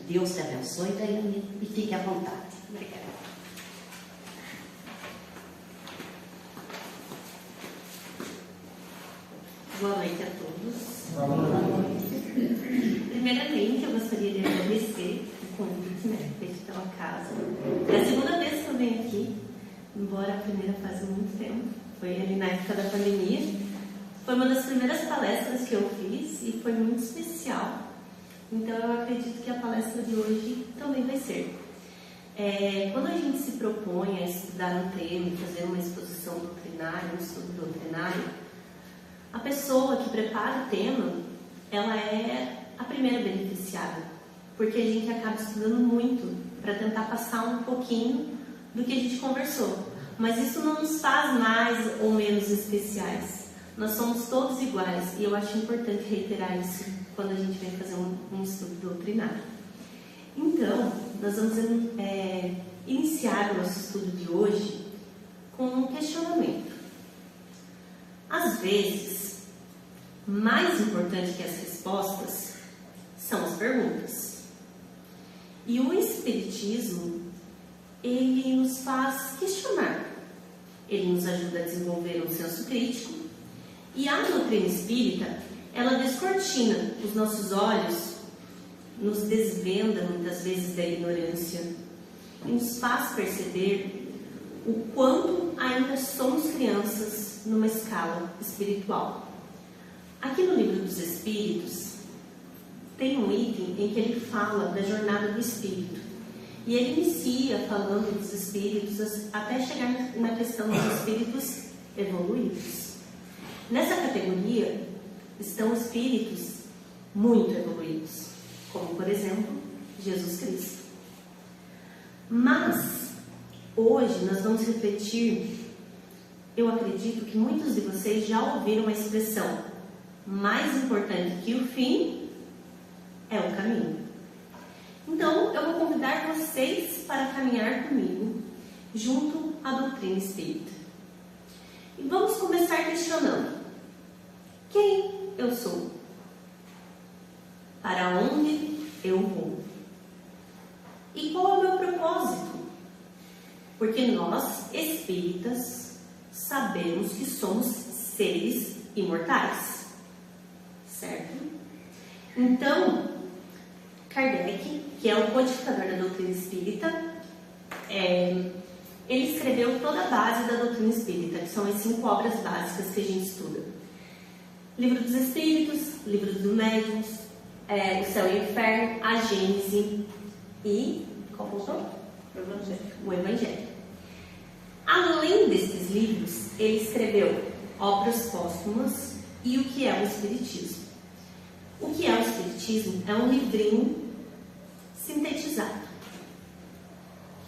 Deus te abençoe, Daiane, e fique à vontade. Obrigada. Boa noite a todos. Boa noite. Primeiramente, eu gostaria de agradecer o convite feito pela casa. É a segunda vez que eu venho aqui, embora a primeira faz muito tempo. Foi ali na época da pandemia. Foi uma das primeiras palestras que eu fiz e foi muito especial. Então, eu acredito que a palestra de hoje também vai ser. Quando a gente se propõe a estudar um tema e fazer uma exposição doutrinária, um estudo doutrinário, a pessoa que prepara o tema, ela é a primeira beneficiada, porque a gente acaba estudando muito para tentar passar um pouquinho do que a gente conversou. Mas isso não nos faz mais ou menos especiais. Nós somos todos iguais e eu acho importante reiterar isso quando a gente vem fazer um estudo doutrinário. Então, nós vamos iniciar o nosso estudo de hoje com um questionamento. Às vezes, mais importante que as respostas são as perguntas. E o Espiritismo, ele nos faz questionar. Ele nos ajuda a desenvolver um senso crítico. E a doutrina espírita, ela descortina os nossos olhos, nos desvenda muitas vezes da ignorância e nos faz perceber o quanto ainda somos crianças numa escala espiritual. Aqui no Livro dos Espíritos tem um item em que ele fala da jornada do espírito e ele inicia falando dos espíritos até chegar na questão dos espíritos evoluídos. Nessa categoria estão espíritos muito evoluídos, como, por exemplo, Jesus Cristo. Mas, hoje, nós vamos refletir, eu acredito que muitos de vocês já ouviram a expressão: mais importante que o fim é o caminho. Então, eu vou convidar vocês para caminhar comigo, junto à doutrina espírita. E vamos começar questionando: quem eu sou? Para onde eu vou? E qual é o meu propósito? Porque nós, espíritas, sabemos que somos seres imortais, certo? Então, Kardec, que é o codificador da doutrina espírita, ele escreveu toda a base da doutrina espírita, que são as 5 obras básicas que a gente estuda: Livro dos Espíritos, Livro dos Médiuns, O Céu e o Inferno, a Gênese e... qual faltou? O Evangelho. Além desses livros, ele escreveu obras póstumas e o que é o Espiritismo. O que é o Espiritismo? É um livrinho sintetizado,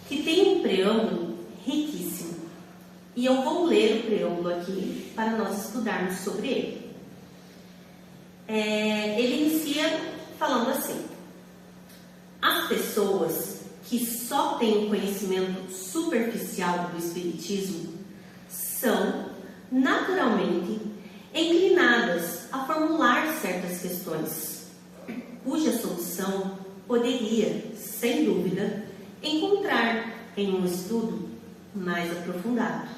que tem um preâmbulo riquíssimo. E eu vou ler o preâmbulo aqui para nós estudarmos sobre ele. Ele inicia falando assim: as pessoas que só têm um conhecimento superficial do Espiritismo são, naturalmente, inclinadas a formular certas questões, cuja solução poderia, sem dúvida, encontrar em um estudo mais aprofundado.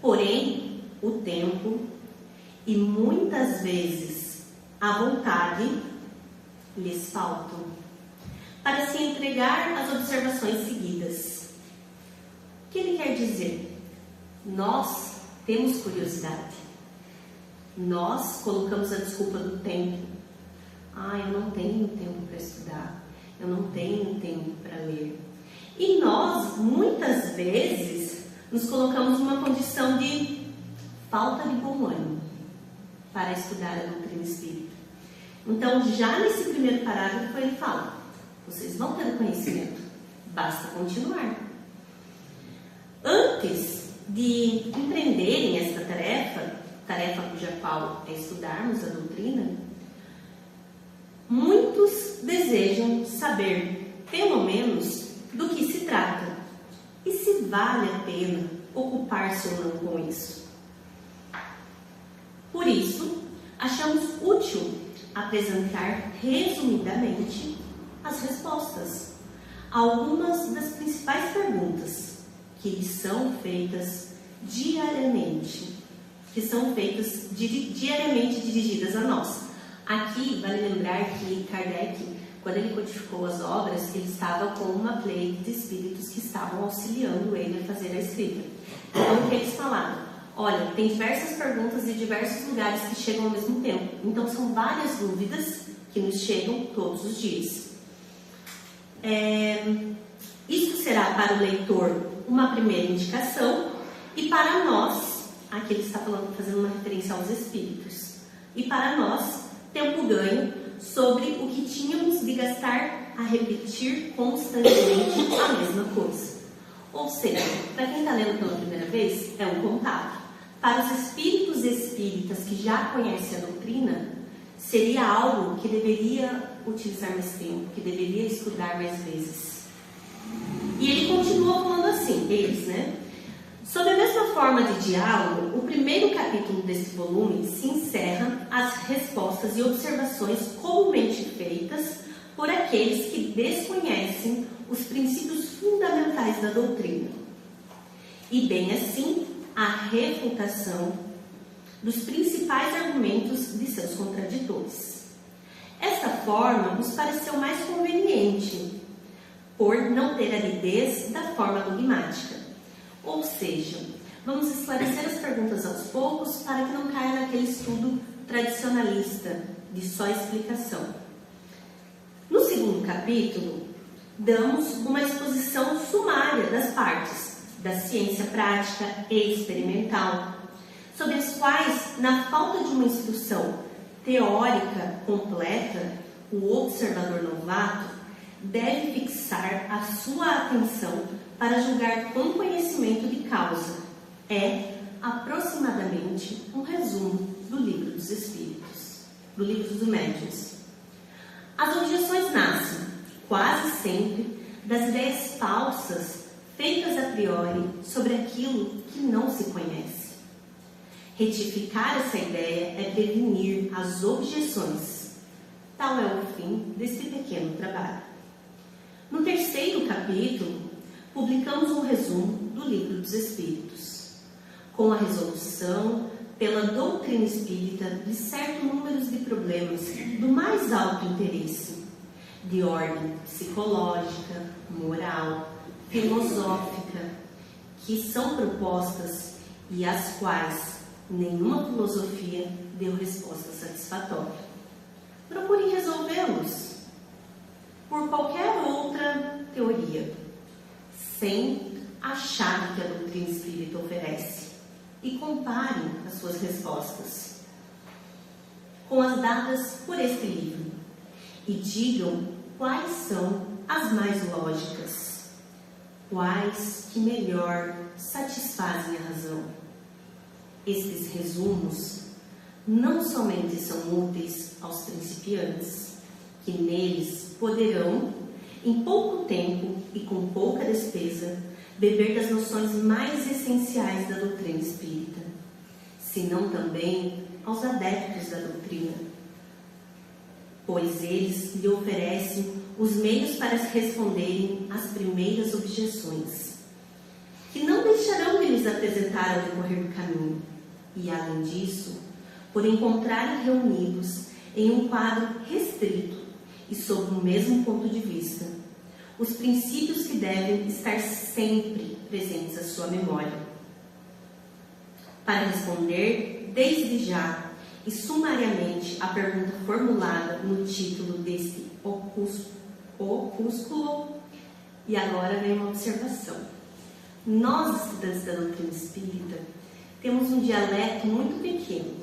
Porém, o tempo e muitas vezes a vontade lhes faltam para se entregar às observações seguidas. O que ele quer dizer? Nós temos curiosidade. Nós colocamos a desculpa do tempo. Eu não tenho tempo para estudar. Eu não tenho tempo para ler. E nós, muitas vezes, nos colocamos numa condição de falta de bom ânimo para estudar a doutrina espírita. Então, já nesse primeiro parágrafo, ele fala: vocês vão ter conhecimento, basta continuar. Antes de empreenderem esta tarefa cuja qual é estudarmos a doutrina, muitos desejam saber, pelo menos, do que se trata e se vale a pena ocupar-se ou não com isso. Por isso, achamos útil apresentar resumidamente as respostas a algumas das principais perguntas que lhes são feitas diariamente, dirigidas a nós. Aqui vale lembrar que Kardec, quando ele codificou as obras, ele estava com uma pleia de espíritos que estavam auxiliando ele a fazer a escrita. Então, o que eles falaram? Olha, tem diversas perguntas de diversos lugares que chegam ao mesmo tempo. Então, são várias dúvidas que nos chegam todos os dias. Isso será para o leitor uma primeira indicação, e para nós, aqui ele está fazendo uma referência aos espíritos, e para nós, tempo ganho sobre o que tínhamos de gastar a repetir constantemente a mesma coisa. Ou seja, para quem está lendo pela primeira vez, é um contato. Para os espíritos espíritas que já conhecem a doutrina, seria algo que deveria utilizar mais tempo, que deveria estudar mais vezes. E ele continua falando assim, eles, né? Sob a mesma forma de diálogo, o primeiro capítulo desse volume se encerra as respostas e observações comumente feitas por aqueles que desconhecem os princípios fundamentais da doutrina. E bem assim, a refutação dos principais argumentos de seus contraditores. Esta forma nos pareceu mais conveniente, por não ter aridez da forma dogmática. Ou seja, vamos esclarecer as perguntas aos poucos para que não caia naquele estudo tradicionalista de só explicação. No segundo capítulo, damos uma exposição sumária das partes da ciência prática e experimental, sobre as quais, na falta de uma instrução teórica completa, o observador novato deve fixar a sua atenção para julgar com conhecimento de causa. É aproximadamente um resumo do Livro dos Espíritos, do Livro dos Médiuns. As objeções nascem, quase sempre, das ideias falsas feitas a priori sobre aquilo que não se conhece. Retificar essa ideia é prevenir as objeções. Tal é o fim deste pequeno trabalho. No terceiro capítulo, publicamos um resumo do Livro dos Espíritos, com a resolução pela doutrina espírita de certos números de problemas do mais alto interesse, de ordem psicológica, moral, filosófica, que são propostas e às quais nenhuma filosofia deu resposta satisfatória. Procurem resolvê-los por qualquer outra teoria, sem a chave que a doutrina espírita oferece, e comparem as suas respostas com as dadas por este livro e digam quais são as mais lógicas, quais que melhor satisfazem a razão. Estes resumos não somente são úteis aos principiantes, que neles poderão, em pouco tempo e com pouca despesa, beber das noções mais essenciais da doutrina espírita, senão também aos adeptos da doutrina, pois eles lhe oferecem os meios para responderem às primeiras objeções, que não deixarão de lhes apresentar ao decorrer do caminho, e, além disso, por encontrarem reunidos em um quadro restrito e sob o mesmo ponto de vista, os princípios que devem estar sempre presentes à sua memória. Para responder desde já e sumariamente a pergunta formulada no título deste opúsculo, e agora vem uma observação. Nós, estudantes da doutrina espírita, temos um dialeto muito pequeno.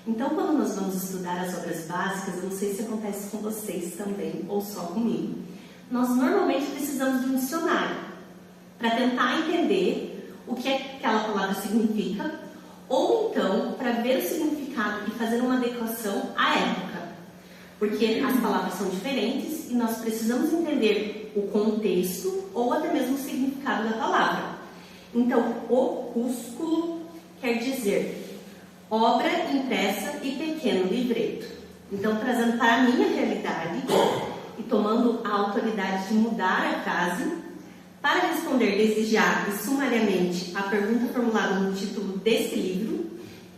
Então, quando nós vamos estudar as obras básicas, eu não sei se acontece com vocês também, ou só comigo, nós normalmente precisamos de um dicionário para tentar entender o que aquela palavra significa, ou então para ver o significado e fazer uma adequação à época, porque as palavras são diferentes e nós precisamos entender o contexto ou até mesmo o significado da palavra. Então, opúsculo quer dizer obra impressa e pequeno livreto. Então, trazendo para a minha realidade, e tomando a autoridade de mudar a frase, para responder desde já e sumariamente a pergunta formulada no título desse livro,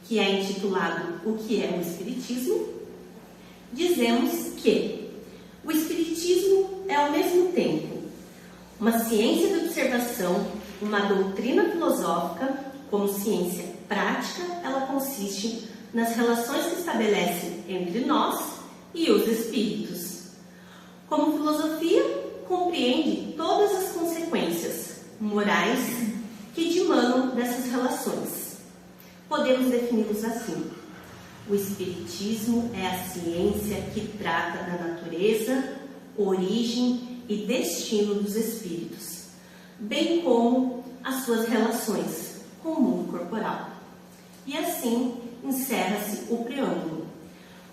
que é intitulado O que é o Espiritismo, dizemos que o Espiritismo é ao mesmo tempo uma ciência de observação, uma doutrina filosófica. Como ciência prática, ela consiste nas relações que estabelece entre nós e os espíritos. Como filosofia, compreende todas as consequências morais que dimanam dessas relações. Podemos defini-los assim: o Espiritismo é a ciência que trata da natureza, origem e destino dos espíritos, bem como as suas relações com o mundo corporal. E assim encerra-se o preâmbulo.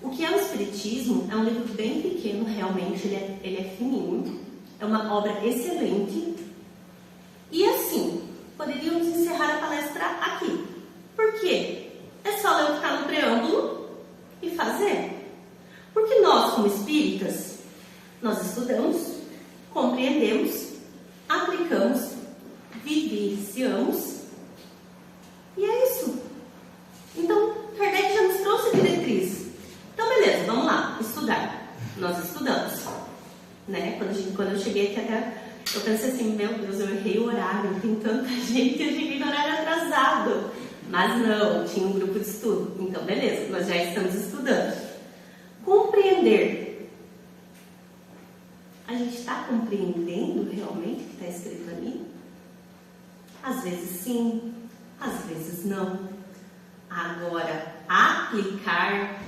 O que é o Espiritismo é um livro bem pequeno, realmente, ele é fininho, é uma obra excelente. E assim, poderíamos encerrar a palestra aqui. Por quê? É só ler o que está no preâmbulo e fazer. Porque nós, como espíritas, nós estudamos, compreendemos, aplicamos, vivenciamos, e é isso. Então, Kardec já nos trouxe a diretriz. Então, beleza, vamos lá, estudar. Nós estudamos, né? Quando eu cheguei aqui até, eu pensei assim, meu Deus, eu errei o horário, tem tanta gente, eu cheguei no horário atrasado. Mas não, tinha um grupo de estudo. Então, beleza, nós já estamos estudando. Compreender. A gente está compreendendo realmente o que está escrito ali? Às vezes sim, às vezes não. Agora, aplicar.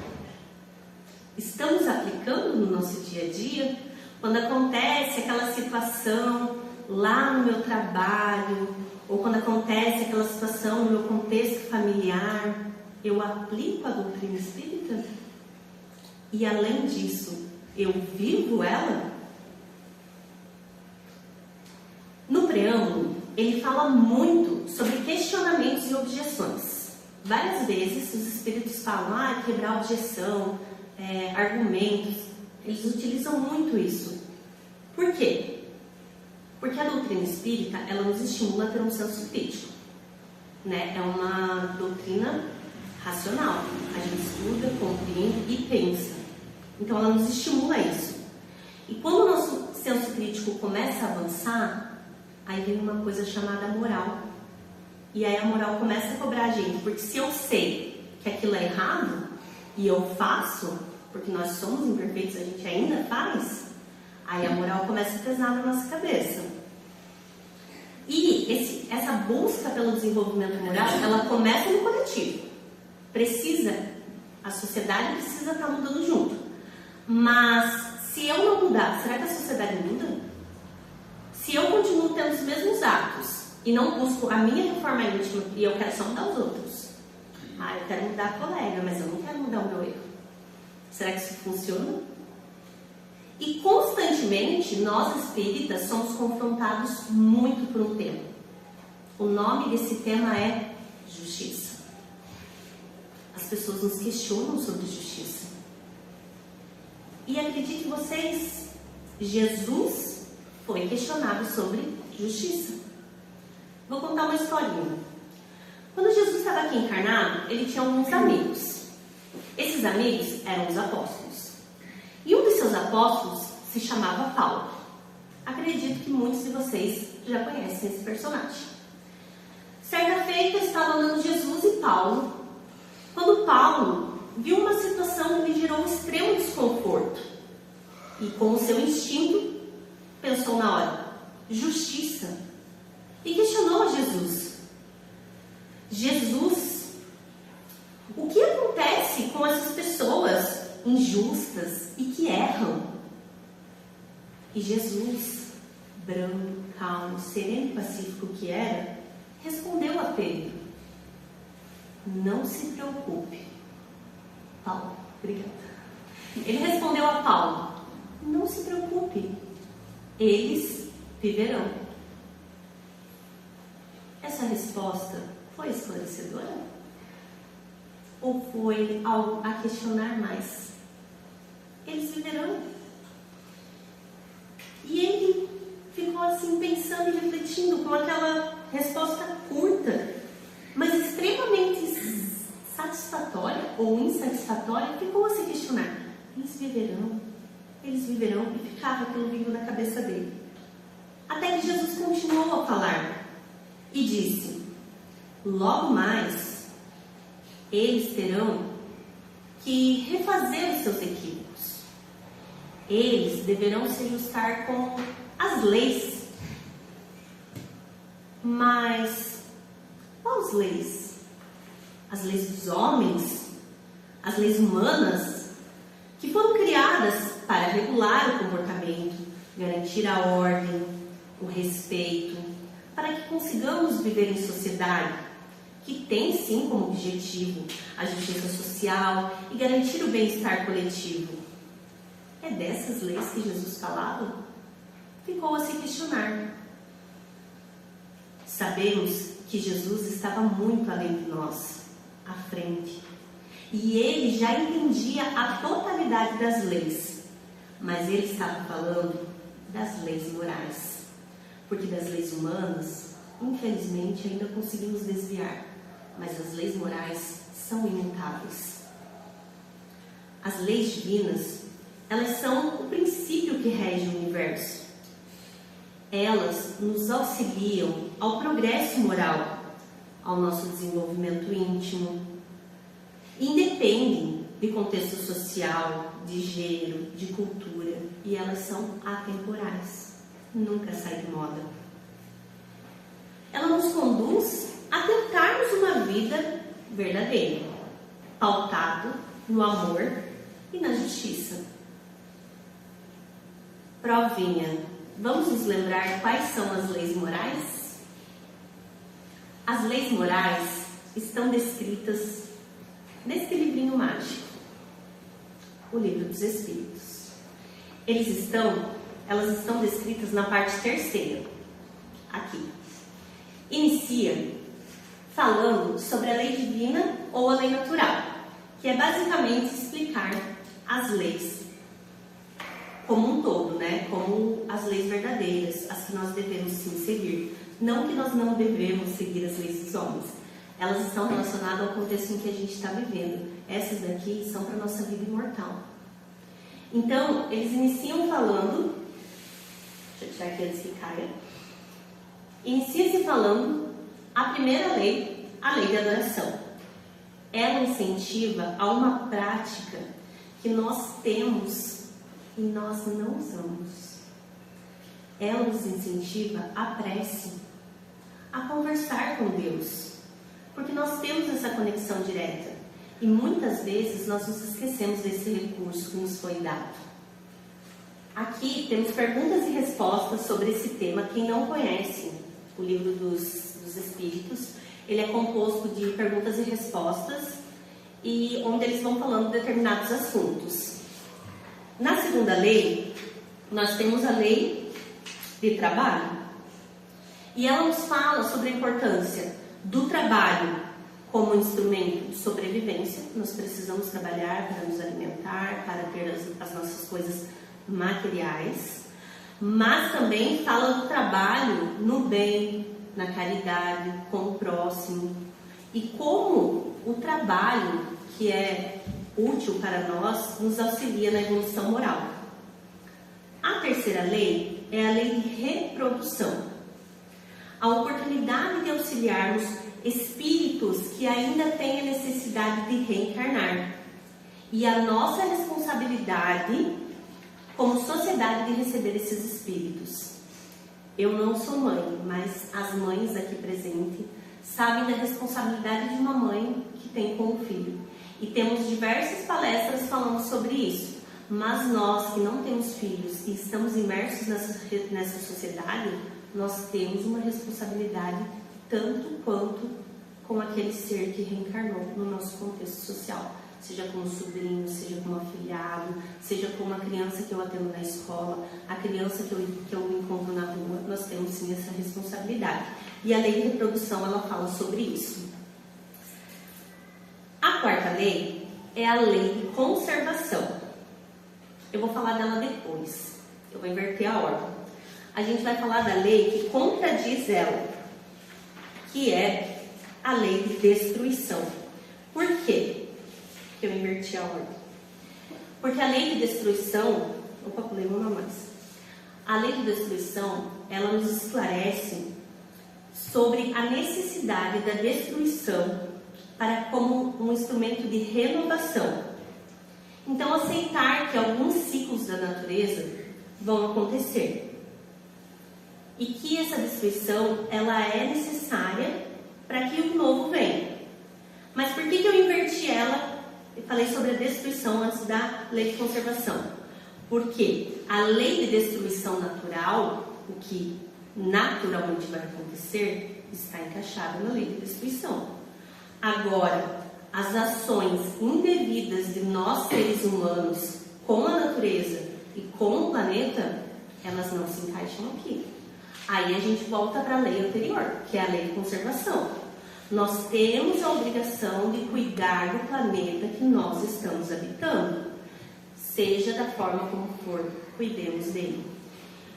Estamos aplicando no nosso dia a dia? Quando acontece aquela situação lá no meu trabalho, ou quando acontece aquela situação no meu contexto familiar, eu aplico a doutrina espírita? E além disso, eu vivo ela? No preâmbulo, ele fala muito sobre questionamentos e objeções. Várias vezes os espíritos falam, quebrar objeção, argumentos. Eles utilizam muito isso. Por quê? Porque a doutrina espírita, ela nos estimula a ter um senso crítico, né? É uma doutrina racional. A gente estuda, compreende e pensa. Então, ela nos estimula a isso. E quando o nosso senso crítico começa a avançar, aí vem uma coisa chamada moral. E aí a moral começa a cobrar a gente. Porque se eu sei que aquilo é errado, e eu faço, porque nós somos imperfeitos, a gente ainda faz, aí a moral começa a pesar na nossa cabeça. E essa busca pelo desenvolvimento moral, ela começa no coletivo. A sociedade precisa estar mudando junto. Mas se eu não mudar, será que a sociedade muda? Se eu continuo tendo os mesmos atos e não busco a minha reforma íntima e eu quero só mudar os outros, eu quero mudar a colega, mas eu não quero mudar o meu erro. Será que isso funciona? E constantemente, nós espíritas somos confrontados muito por um tema. O nome desse tema é justiça. As pessoas nos questionam sobre justiça. E acreditem vocês, Jesus foi questionado sobre justiça. Vou contar uma historinha. Quando Jesus estava aqui encarnado, ele tinha alguns amigos. Esses amigos eram os apóstolos. E um dos seus apóstolos se chamava Paulo. Acredito que muitos de vocês já conhecem esse personagem. Certa feita, estava andando Jesus e Paulo, quando Paulo viu uma situação que lhe gerou um extremo desconforto. E com o seu instinto, pensou na hora, justiça. E questionou a Jesus. Jesus, o que acontece com essas pessoas injustas e que erram? E Jesus, brando, calmo, sereno e pacífico que era, respondeu a Pedro: não se preocupe. Paulo, obrigada. Ele respondeu a Paulo: não se preocupe, eles viverão. Essa resposta foi esclarecedora? Ou foi algo a questionar mais? Eles viverão. E ele ficou assim pensando e refletindo com aquela resposta curta, mas extremamente satisfatória ou insatisfatória, ficou a se questionar: eles viverão, e ficava aquilo vindo na cabeça dele. Até que Jesus continuou a falar e disse: logo mais eles terão que refazer os seus equívocos. Eles deverão se ajustar com as leis. Mas quais leis? As leis dos homens? As leis humanas? Que foram criadas para regular o comportamento, garantir a ordem, o respeito, para que consigamos viver em sociedade, que tem sim como objetivo a justiça social e garantir o bem-estar coletivo. É dessas leis que Jesus falava? Ficou a se questionar. Sabemos que Jesus estava muito além de nós, à frente. E ele já entendia a totalidade das leis. Mas ele estava falando das leis morais. Porque das leis humanas, infelizmente, ainda conseguimos desviar. Mas as leis morais são imutáveis. As leis divinas, elas são o princípio que rege o universo. Elas nos auxiliam ao progresso moral, ao nosso desenvolvimento íntimo. Independem de contexto social, de gênero, de cultura, e elas são atemporais, nunca saem de moda. Ela nos conduz a tentarmos uma vida verdadeira, pautado no amor e na justiça. Provinha, vamos nos lembrar quais são as leis morais? As leis morais estão descritas neste livrinho mágico, o Livro dos Espíritos. Elas estão descritas na parte terceira, aqui. Inicia falando sobre a lei divina ou a lei natural, que é basicamente explicar as leis como um todo, né? Como as leis verdadeiras, as que nós devemos sim seguir. Não que nós não devemos seguir as leis dos homens. Elas estão relacionadas ao contexto em que a gente está vivendo. Essas daqui são para a nossa vida imortal. Então, eles iniciam falando... Deixa eu tirar aqui antes que caia. Inicia-se falando a primeira lei, a lei de adoração. Ela incentiva a uma prática que nós temos e nós não usamos. Ela nos incentiva a prece, a conversar com Deus, porque nós temos essa conexão direta e muitas vezes nós nos esquecemos desse recurso que nos foi dado. Aqui temos perguntas e respostas sobre esse tema. Quem não conhece o Livro dos Espíritos, ele é composto de perguntas e respostas e onde eles vão falando determinados assuntos. Na segunda lei, nós temos a lei de trabalho e ela nos fala sobre a importância do trabalho como instrumento de sobrevivência. Nós precisamos trabalhar para nos alimentar, para ter as nossas coisas materiais, mas também fala do trabalho no bem, na caridade, com o próximo, e como o trabalho que é útil para nós nos auxilia na evolução moral. A terceira lei é a lei de reprodução, a oportunidade de auxiliarmos espíritos que ainda têm a necessidade de reencarnar e a nossa responsabilidade como sociedade de receber esses espíritos. Eu não sou mãe, mas as mães aqui presentes sabem da responsabilidade de uma mãe que tem com o filho. E temos diversas palestras falando sobre isso. Mas nós que não temos filhos e estamos imersos nessa sociedade, nós temos uma responsabilidade tanto quanto com aquele ser que reencarnou no nosso contexto social. Seja como sobrinho, seja como afilhado, seja como a criança que eu atendo na escola, a criança que eu encontro na rua, nós temos sim essa responsabilidade. E a lei de reprodução, ela fala sobre isso. A quarta lei é a lei de conservação. Eu vou falar dela depois. Eu vou inverter a ordem. A gente vai falar da lei que contradiz ela, que é a lei de destruição. Por quê que eu inverti a ordem? Porque a lei de destruição... Opa, pulei uma mais. A lei de destruição, ela nos esclarece sobre a necessidade da destruição como um instrumento de renovação. Então, aceitar que alguns ciclos da natureza vão acontecer e que essa destruição ela é necessária para que o novo venha. Mas por que eu inverti ela e falei sobre a destruição antes da lei de conservação? Porque a lei de destruição natural, o que naturalmente vai acontecer, está encaixada na lei de destruição. Agora, as ações indevidas de nós seres humanos com a natureza e com o planeta, elas não se encaixam aqui. Aí a gente volta para a lei anterior, que é a lei de conservação. Nós temos a obrigação de cuidar do planeta que nós estamos habitando, seja da forma como for, cuidemos dele.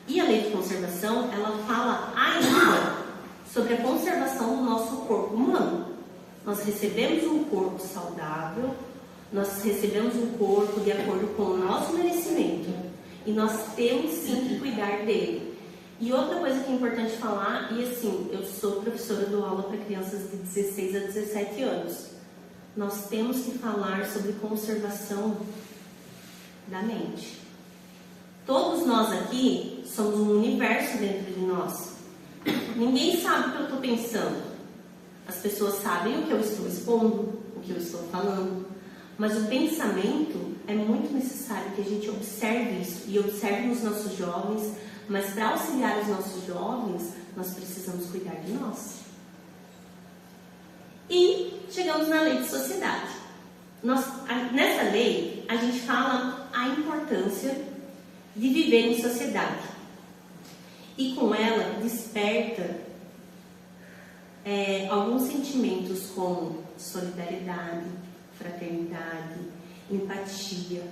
E a lei de conservação, ela fala ainda sobre a conservação do nosso corpo humano. Nós recebemos um corpo saudável, nós recebemos um corpo de acordo com o nosso merecimento. E nós temos sim que cuidar dele. E outra coisa que é importante falar, e assim, eu sou professora, dou aula para crianças de 16 a 17 anos. Nós temos que falar sobre conservação da mente. Todos nós aqui somos um universo dentro de nós. Ninguém sabe o que eu estou pensando. As pessoas sabem o que eu estou expondo, o que eu estou falando, mas o pensamento é muito necessário que a gente observe isso e observe nos nossos jovens, mas para auxiliar os nossos jovens, nós precisamos cuidar de nós. E chegamos na lei de sociedade. Nessa lei, a gente fala a importância de viver em sociedade. E com ela desperta alguns sentimentos como solidariedade, fraternidade, empatia,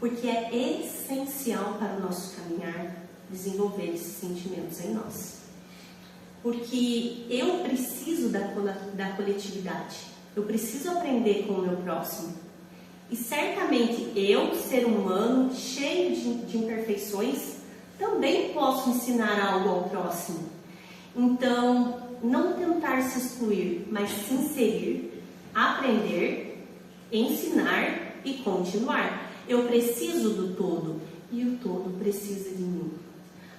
porque é essencial para o nosso caminhar desenvolver esses sentimentos em nós. Porque eu preciso da coletividade, eu preciso aprender com o meu próximo. E certamente eu, ser humano, cheio de imperfeições, também posso ensinar algo ao próximo. Então, não tentar se excluir, mas se inserir, aprender, ensinar e continuar. Eu preciso do todo e o todo precisa de mim.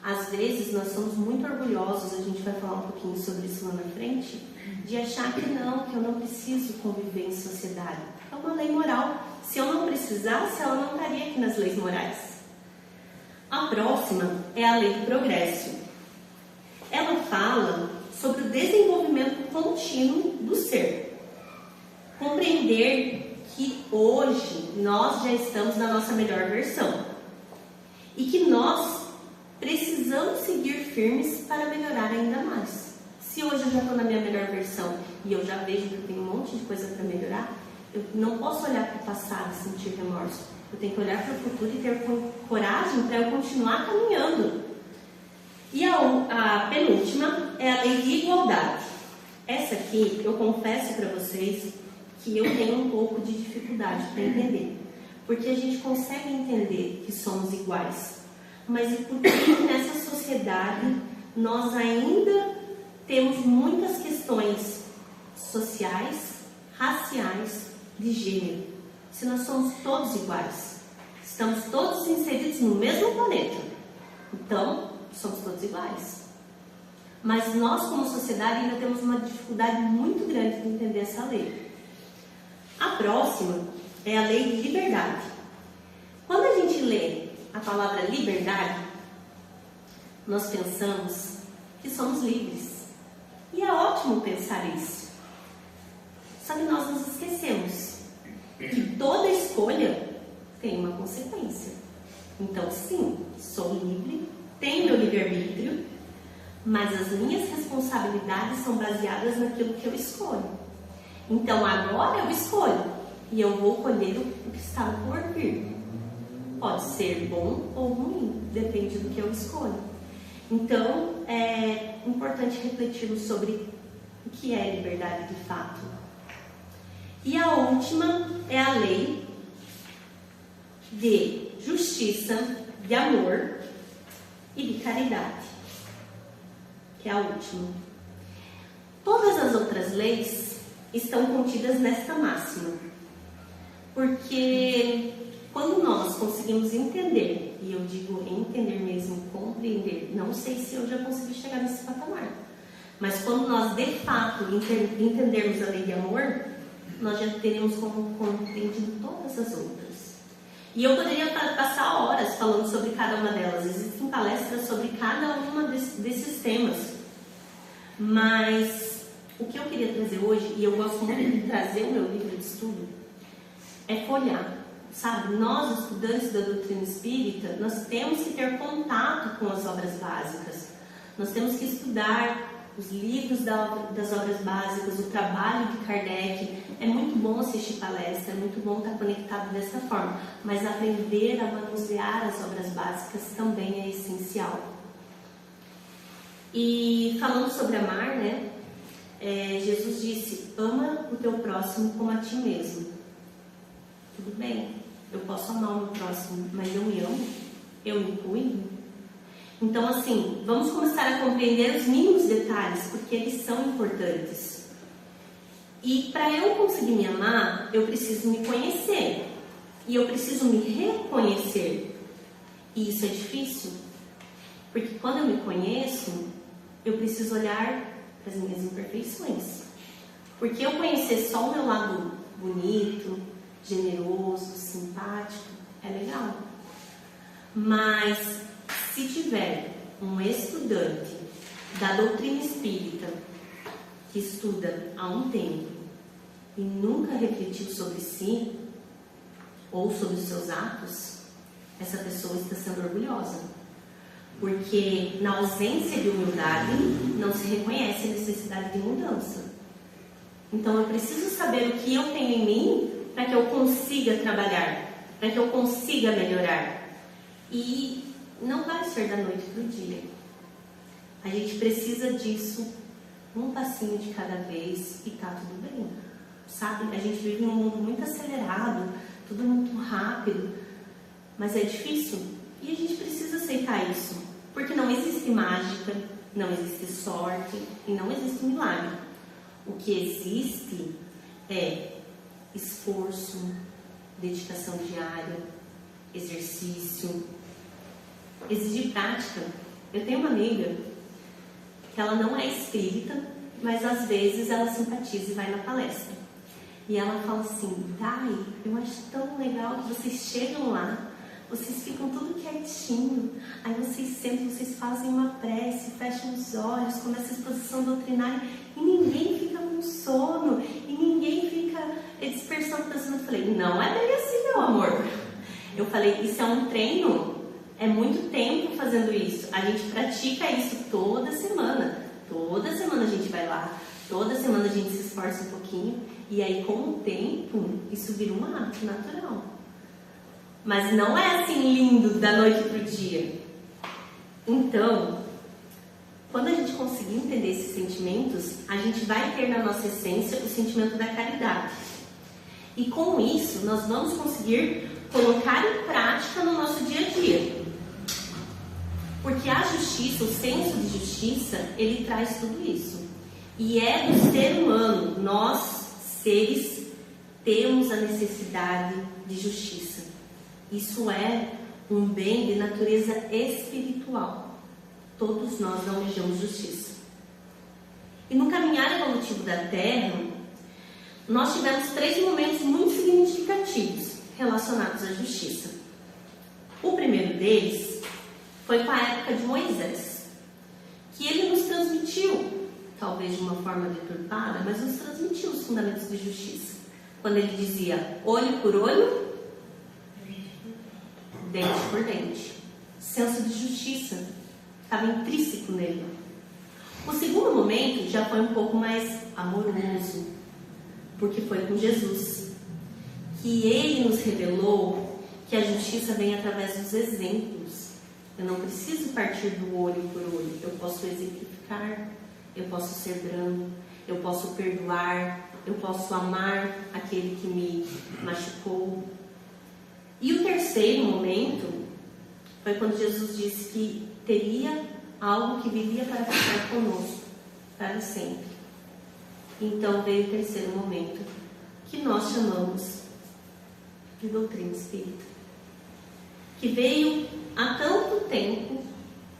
Às vezes nós somos muito orgulhosos, a gente vai falar um pouquinho sobre isso lá na frente, de achar que eu não preciso conviver em sociedade. É uma lei moral. Se eu não precisasse, ela não estaria aqui nas leis morais. A próxima é a lei do progresso. Ela fala sobre o desenvolvimento contínuo do ser. Compreender que hoje nós já estamos na nossa melhor versão e que nós precisamos seguir firmes para melhorar ainda mais. Se hoje eu já estou na minha melhor versão e eu já vejo que eu tenho um monte de coisa para melhorar, eu não posso olhar para o passado e sentir remorso. Eu tenho que olhar para o futuro e ter coragem para eu continuar caminhando. E a penúltima é a lei de igualdade. Essa aqui, eu confesso para vocês que eu tenho um pouco de dificuldade para entender. Porque a gente consegue entender que somos iguais. Mas e por que nessa sociedade nós ainda temos muitas questões sociais, raciais, de gênero? Se nós somos todos iguais, estamos todos inseridos no mesmo planeta, então somos todos iguais. Mas nós, como sociedade, ainda temos uma dificuldade muito grande de entender essa lei. A próxima é a lei de liberdade. Quando a gente lê a palavra liberdade, nós pensamos que somos livres. E é ótimo pensar isso. Só que nós nos esquecemos que toda escolha tem uma consequência. Então, sim, sou livre, tenho meu livre-arbítrio, mas as minhas responsabilidades são baseadas naquilo que eu escolho. Então, agora eu escolho e eu vou colher o que está por vir. pode ser bom ou ruim, depende do que eu escolho. Então, é importante refletirmos sobre o que é liberdade de fato. E a última é a lei de justiça, de amor e de caridade, que é a última. Todas as outras leis estão contidas nesta máxima, porque quando nós conseguimos entender, e eu digo entender mesmo, compreender, não sei se eu já consegui chegar nesse patamar, mas quando nós de fato entendermos a lei de amor, nós já teremos como compreendido todas as outras. E eu poderia passar horas falando sobre cada uma delas. Existem palestras sobre cada uma desses temas. Mas o que eu queria trazer hoje, e eu gosto muito de trazer o meu livro de estudo, é folhear. Sabe, nós estudantes da doutrina espírita, nós temos que ter contato com as obras básicas. Nós temos que estudar os livros das obras básicas, o trabalho de Kardec. É muito bom assistir palestra, é muito bom estar conectado dessa forma, mas aprender a manusear as obras básicas também é essencial. E falando sobre amar, né? Jesus disse: ama o teu próximo como a ti mesmo. Tudo bem, eu posso amar o meu próximo, mas eu me amo? Eu me cuido? Então, assim, vamos começar a compreender os mínimos detalhes, porque eles são importantes. E para eu conseguir me amar, eu preciso me conhecer. E eu preciso me reconhecer. E isso é difícil, porque quando eu me conheço, eu preciso olhar para as minhas imperfeições. Porque eu conhecer só o meu lado bonito, generoso, simpático, é legal. Mas se tiver um estudante da doutrina espírita que estuda há um tempo e nunca refletiu sobre si ou sobre os seus atos, essa pessoa está sendo orgulhosa. Porque na ausência de humildade não se reconhece a necessidade de mudança. Então eu preciso saber o que eu tenho em mim para que eu consiga trabalhar, para que eu consiga melhorar. E não vai ser da noite para o dia. A gente precisa disso, um passinho de cada vez, e tá tudo bem. Sabe, a gente vive num mundo muito acelerado, tudo muito rápido, mas é difícil. E a gente precisa aceitar isso, porque não existe mágica, não existe sorte e não existe milagre. O que existe é esforço, dedicação diária, exercício, exige prática. Eu tenho uma amiga que ela não é espírita, mas às vezes ela simpatiza e vai na palestra. E ela fala assim: Dai, eu acho tão legal que vocês chegam lá, vocês ficam tudo quietinho, aí vocês sentam, vocês fazem uma prece, fecham os olhos, começa a exposição doutrinária e ninguém fica com sono, e ninguém fica dispersando pensando. Eu falei: não é bem assim, meu amor. Eu falei: isso é um treino, é muito tempo fazendo isso. A gente pratica isso toda semana. Toda semana a gente vai lá, toda semana a gente se esforça um pouquinho, e aí com o tempo isso vira um hábito natural. Mas não é assim lindo da noite para o dia. Então, quando a gente conseguir entender esses sentimentos, a gente vai ter na nossa essência o sentimento da caridade. E com isso, nós vamos conseguir colocar em prática no nosso dia a dia. Porque a justiça, o senso de justiça, ele traz tudo isso. E é do ser humano, nós, seres, temos a necessidade de justiça. Isso é um bem de natureza espiritual. Todos nós almejamos justiça. E no caminhar evolutivo da Terra, nós tivemos 3 momentos muito significativos relacionados à justiça. O primeiro deles foi com a época de Moisés, que ele nos transmitiu, talvez de uma forma deturpada, mas nos transmitiu os fundamentos de justiça. Quando ele dizia olho por olho, dente por dente. Senso de justiça estava intrínseco nele. O segundo momento já foi um pouco mais amoroso, porque foi com Jesus, que ele nos revelou que que a justiça vem através dos exemplos. Eu não preciso partir do olho por olho. Eu posso exemplificar, eu posso ser brando, eu posso perdoar, eu posso amar aquele que me machucou. E o terceiro momento foi quando Jesus disse que teria algo que viria para ficar conosco para sempre. Então veio o terceiro momento, que nós chamamos de doutrina espírita, que veio há tanto tempo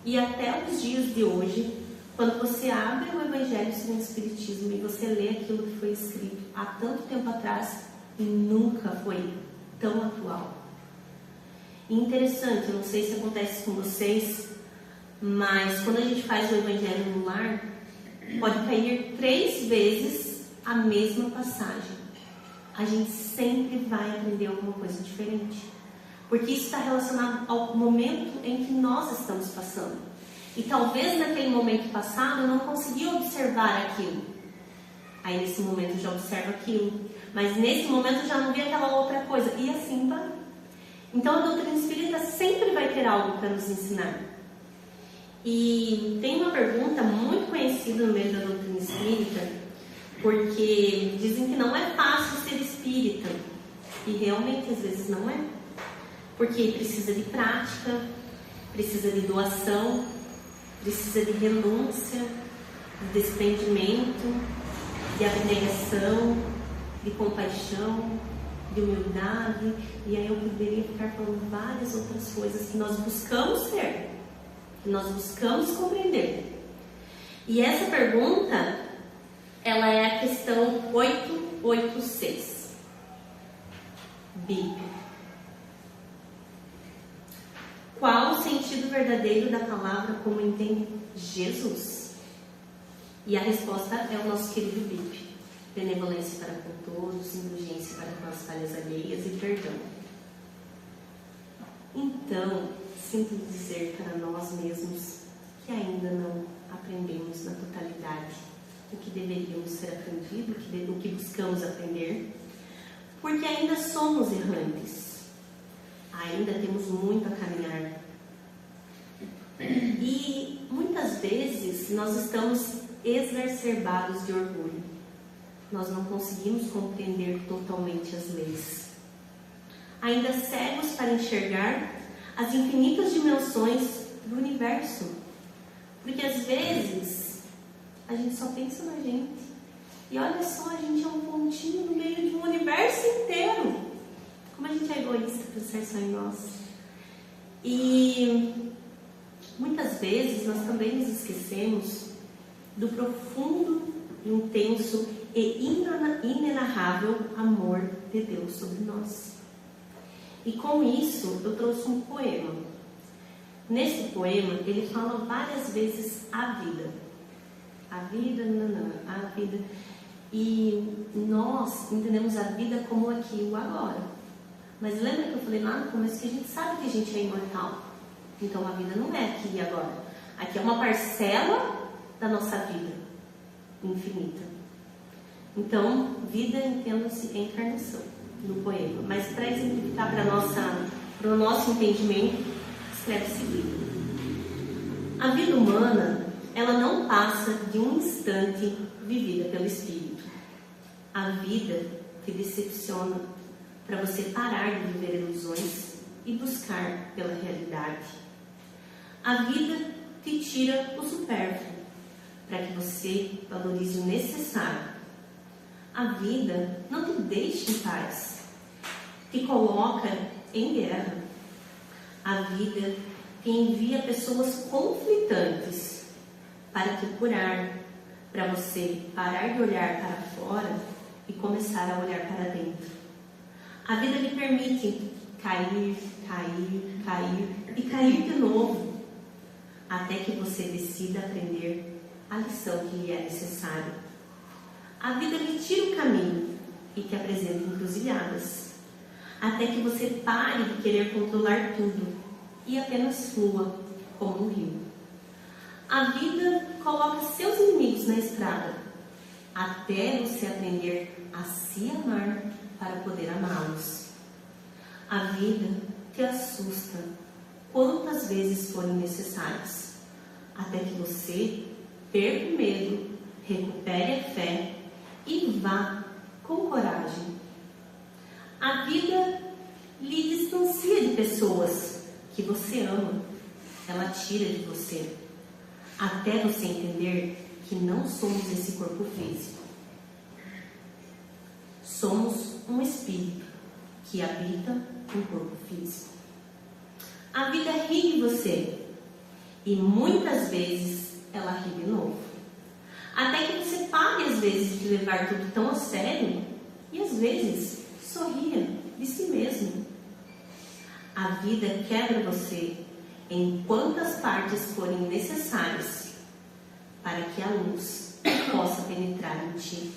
e até os dias de hoje. Quando você abre o Evangelho segundo o Espiritismo e você lê aquilo que foi escrito há tanto tempo atrás, nunca foi tão atual. E interessante, eu não sei se acontece com vocês, mas quando a gente faz o Evangelho no lar, pode cair 3 vezes a mesma passagem. A gente sempre vai aprender alguma coisa diferente, porque isso está relacionado ao momento em que nós estamos passando. E talvez naquele momento passado eu não consegui observar aquilo. Aí nesse momento eu já observo aquilo, mas nesse momento eu já não vi aquela outra coisa. E assim vai. Então a doutrina espírita sempre vai ter algo para nos ensinar. E tem uma pergunta muito conhecida no meio da doutrina espírita, porque dizem que não é fácil ser espírita. E realmente às vezes não é. Porque precisa de prática, precisa de doação, precisa de renúncia, de desprendimento, de abnegação, de compaixão, de humildade. E aí eu poderia ficar falando várias outras coisas que nós buscamos ter, que nós buscamos compreender. E essa pergunta, ela é a questão 886. BIP. Qual o sentido verdadeiro da palavra como entende Jesus? E a resposta é o nosso querido BIP. Benevolência para com todos, indulgência para com as falhas alheias e perdão. Então, sinto dizer para nós mesmos que ainda não aprendemos na totalidade o que deveríamos ser aprendido, o que buscamos aprender, porque ainda somos errantes. Ainda temos muito a caminhar. E muitas vezes nós estamos exacerbados de orgulho. Nós não conseguimos compreender totalmente as leis. Ainda cegos para enxergar as infinitas dimensões do universo. Porque às vezes a gente só pensa na gente. E olha só, a gente é um pontinho no meio de um universo inteiro. Como a gente é egoísta pensar só em nós. E muitas vezes nós também nos esquecemos do profundo, intenso e inenarrável amor de Deus sobre nós. E com isso eu trouxe um poema. Nesse poema ele fala várias vezes a vida. A vida, a vida. E nós entendemos a vida como aqui e o agora. Mas lembra que eu falei lá no começo que a gente sabe que a gente é imortal. Então a vida não é aqui e agora. Aqui é uma parcela da nossa vida infinita. Então, vida entenda-se encarnação no poema. Mas para exemplificar para o nosso entendimento, escreve o seguinte: a vida humana, ela não passa de um instante vivida pelo Espírito. A vida te decepciona para você parar de viver ilusões e buscar pela realidade. A vida te tira o supérfluo para que você valorize o necessário. A vida não te deixa em paz, te coloca em guerra. A vida te envia pessoas conflitantes para te curar, para você parar de olhar para fora e começar a olhar para dentro. A vida lhe permite cair, cair, cair e cair de novo, até que você decida aprender a lição que lhe é necessária. A vida lhe tira o caminho e te apresenta encruzilhadas, até que você pare de querer controlar tudo e apenas flua como um rio. A vida coloca seus inimigos na estrada, até você aprender a se amar para poder amá-los. A vida te assusta quantas vezes forem necessárias, até que você perca o medo, recupere a fé e vá com coragem. A vida lhe distancia de pessoas que você ama, ela tira de você, até você entender que não somos esse corpo físico. Somos um espírito que habita um corpo físico. A vida ri de você e muitas vezes ela ri de novo. Até que você pare às vezes de levar tudo tão a sério e às vezes sorria de si mesmo. A vida quebra você em quantas partes forem necessárias para que a luz possa penetrar em ti.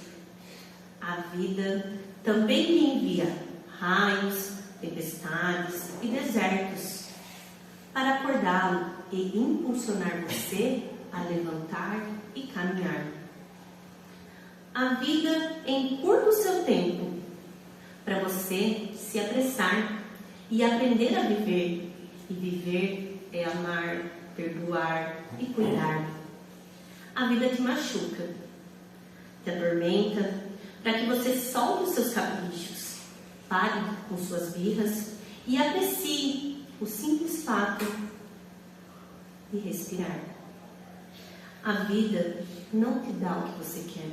A vida também lhe envia raios, tempestades e desertos para acordá-lo e impulsionar você a levantar e caminhar. A vida encurta o seu tempo para você se apressar e aprender a viver. E viver é amar, perdoar e cuidar. A vida te machuca, te atormenta, para que você solte os seus caprichos, pare com suas birras e aprecie o simples fato de respirar. A vida não te dá o que você quer,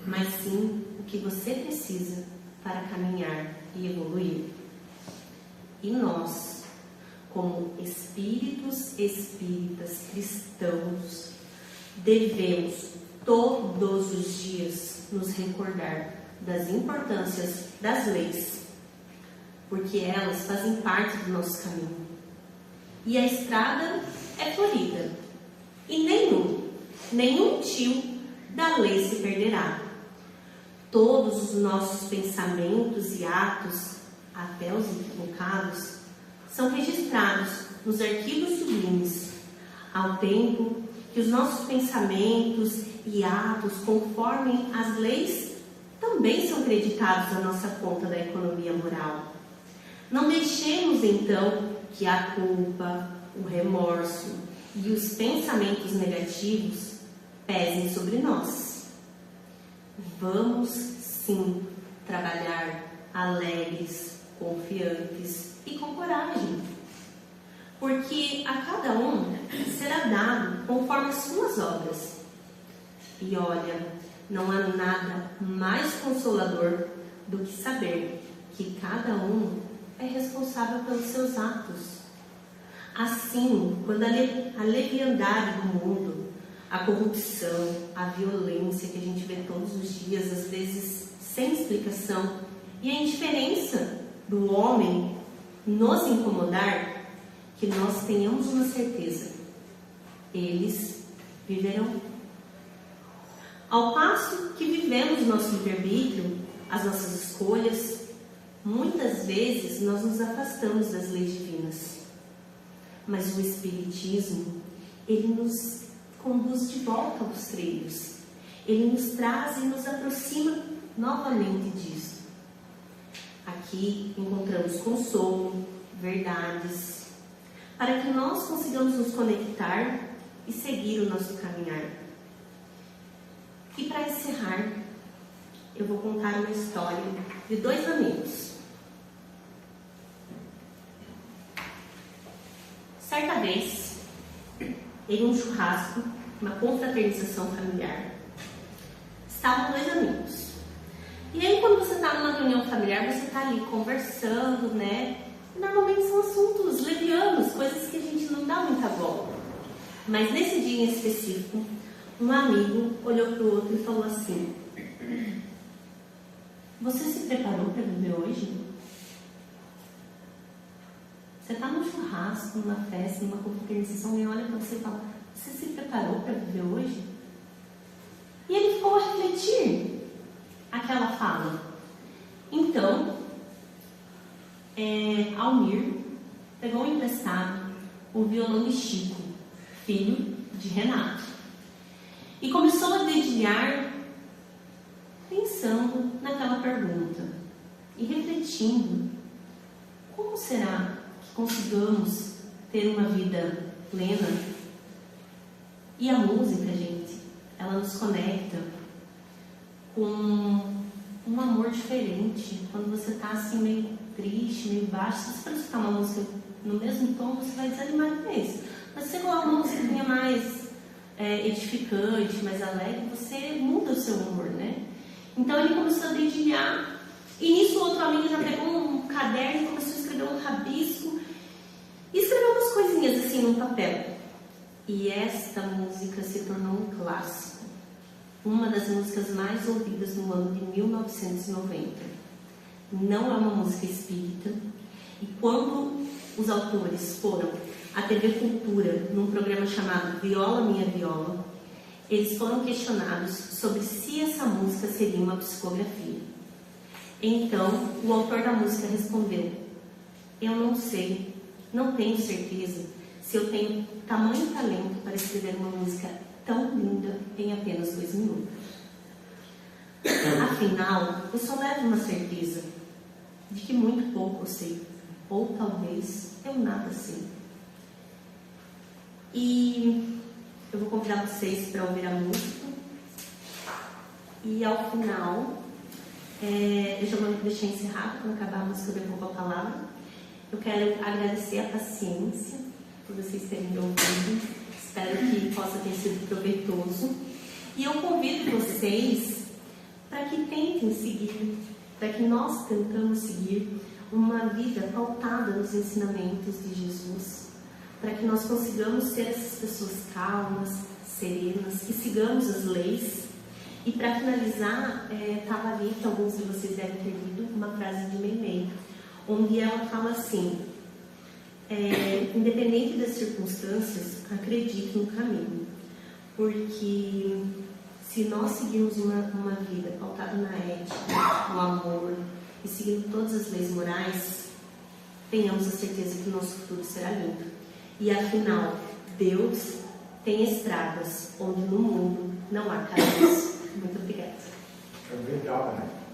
mas sim o que você precisa para caminhar e evoluir. E nós, como espíritos espíritas cristãos, devemos todos os dias nos recordar das importâncias das leis, porque elas fazem parte do nosso caminho. E a estrada é florida, e nenhum tio da lei se perderá. Todos os nossos pensamentos e atos, até os equivocados, são registrados nos arquivos sublimes, ao tempo que os nossos pensamentos e atos conformem as leis também são creditados à nossa conta da economia moral. Não deixemos então que a culpa, o remorso e os pensamentos negativos pesem sobre nós. Vamos sim trabalhar alegres, confiantes e com coragem, porque a cada um será dado conforme as suas obras. E olha, não há nada mais consolador do que saber que cada um é responsável pelos seus atos. Assim, quando a leviandade do mundo, a corrupção, a violência que a gente vê todos os dias, às vezes sem explicação, e a indiferença do homem nos incomodar, que nós tenhamos uma certeza: eles viverão. Ao passo que vivemos o nosso livre-arbítrio, as nossas escolhas, muitas vezes nós nos afastamos das leis divinas. Mas o Espiritismo, ele nos conduz de volta aos trilhos. Ele nos traz e nos aproxima novamente disso. Aqui encontramos consolo, verdades, para que nós consigamos nos conectar e seguir o nosso caminhar. E para encerrar, eu vou contar uma história de dois amigos. Certa vez, em um churrasco, uma confraternização familiar, estavam dois amigos. E aí, quando você está numa reunião familiar, você está ali conversando, né? E normalmente são assuntos levianos, coisas que a gente não dá muita bola. Mas nesse dia em específico, um amigo olhou para o outro e falou assim: você se preparou para viver hoje? Você está num churrasco, numa festa, numa confraternização, e olha para você e fala: você se preparou para viver hoje? E ele ficou a refletir aquela fala. Então, Almir pegou emprestado o violão de Chico, filho de Renato, e começou a dedilhar, pensando naquela pergunta e refletindo: como será consigamos ter uma vida plena. E a música, gente, ela nos conecta com um amor diferente. Quando você está assim meio triste, meio baixo, se você for escutar uma música no mesmo tom, você vai desanimar mesmo. Mas se você coloca uma musiquinha mais edificante, mais alegre, você muda o seu humor, né? Então ele começou a dedilhar, e nisso o outro amigo já pegou um caderno e começou a escrever um rabisco, e escreveu umas coisinhas assim no papel. E esta música se tornou um clássico, uma das músicas mais ouvidas no ano de 1990. Não é uma música espírita, e quando os autores foram à TV Cultura, num programa chamado Viola Minha Viola, eles foram questionados sobre se essa música seria uma psicografia. Então, o autor da música respondeu: eu não sei, não tenho certeza se eu tenho tamanho talento para escrever uma música tão linda em apenas 2 minutos. Afinal, eu só levo uma certeza de que muito pouco eu sei, ou talvez eu nada sei. E eu vou convidar vocês para ouvir a música. E ao final, eu já vou deixar encerrado. Quando acabar a música, eu devolvo a palavra. Eu quero agradecer a paciência por vocês terem me ouvido. Espero que possa ter sido proveitoso. E eu convido vocês para que tentem seguir, para que nós tentamos seguir uma vida pautada nos ensinamentos de Jesus, para que nós consigamos ser essas pessoas calmas, serenas, que sigamos as leis. E para finalizar, estava ali, que alguns de vocês devem ter lido, uma frase de Meimei, onde ela fala assim: independente das circunstâncias, acredite no caminho, porque se nós seguirmos uma vida pautada na ética, no amor e seguindo todas as leis morais, tenhamos a certeza que o nosso futuro será limpo. E afinal, Deus tem estradas onde no mundo não há caminhos. Muito obrigada. Obrigado.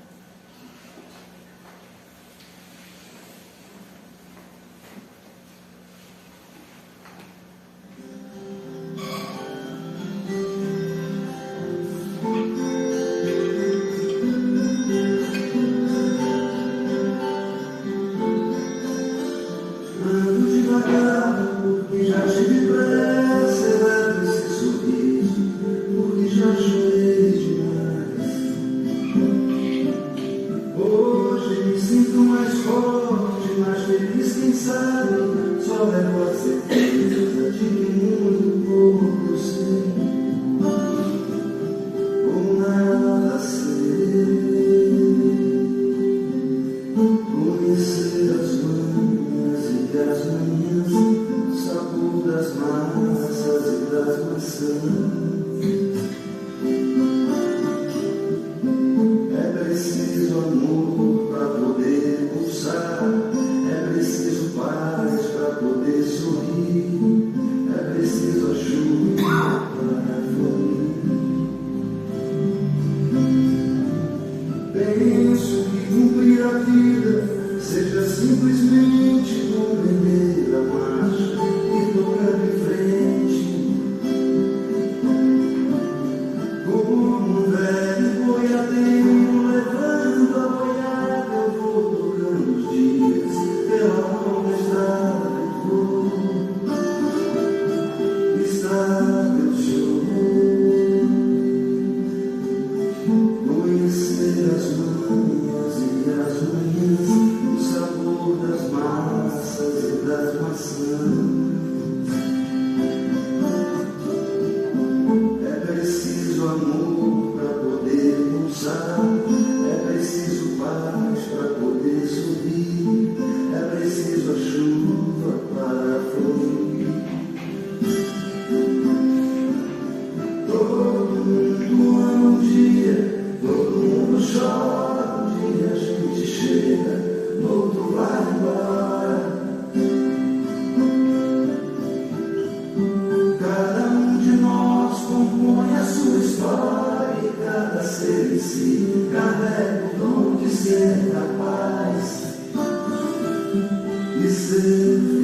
Ser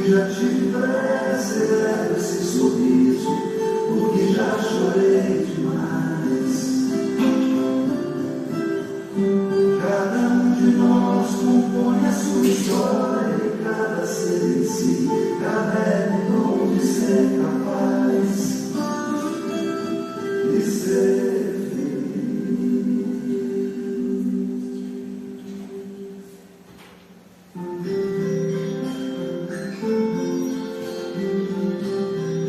dia te